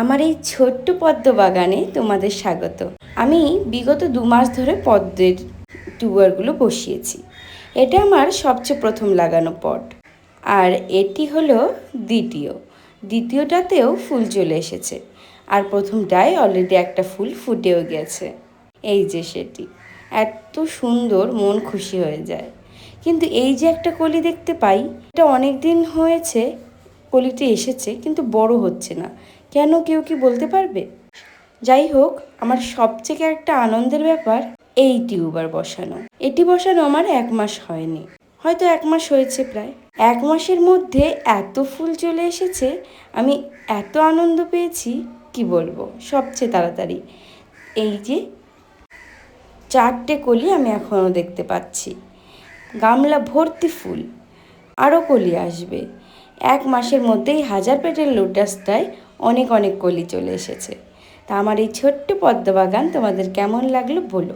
আমার এই ছোট্ট পদ্ম বাগানে তোমাদের স্বাগত। আমি বিগত 2 মাস ধরে পদ্মের টিউবারগুলো বসিয়েছি। এটা আমার সবচেয়ে প্রথম লাগানো পট, আর এটি হলো দ্বিতীয়টাতেও ফুল চলে এসেছে, আর প্রথমটায় অলরেডি একটা ফুল ফুটেও গেছে। এই যে সেটি এত সুন্দর, মন খুশি হয়ে যায়। কিন্তু এই যে একটা কলি দেখতে পাই, এটা অনেক দিন হয়েছে কলিটি এসেছে, কিন্তু বড় হচ্ছে না কেন, কেউ কি বলতে পারবে? যাই হোক, আমার সবথেকে একটা আনন্দের ব্যাপার এই টিউবার বসানো। এটি বসানো আমার 1 মাস হয়নি, হয়তো 1 মাস হয়েছে প্রায়। 1 মাসের মধ্যে এত ফুল চলে এসেছে, আমি এত আনন্দ পেয়েছি কি বলবো। সবচেয়ে তাড়াতাড়ি এই যে 4টে কলি আমি এখনও দেখতে পাচ্ছি, গামলা ভর্তি ফুল, আরও কলি আসবে। 1 মাসের মধ্যেই 1000 পেটের লোটাসটায় অনেক অনেক কলি চলে এসেছে। তা আমার এই ছোট্ট পদ্ম বাগান তোমাদের কেমন লাগলো বলো।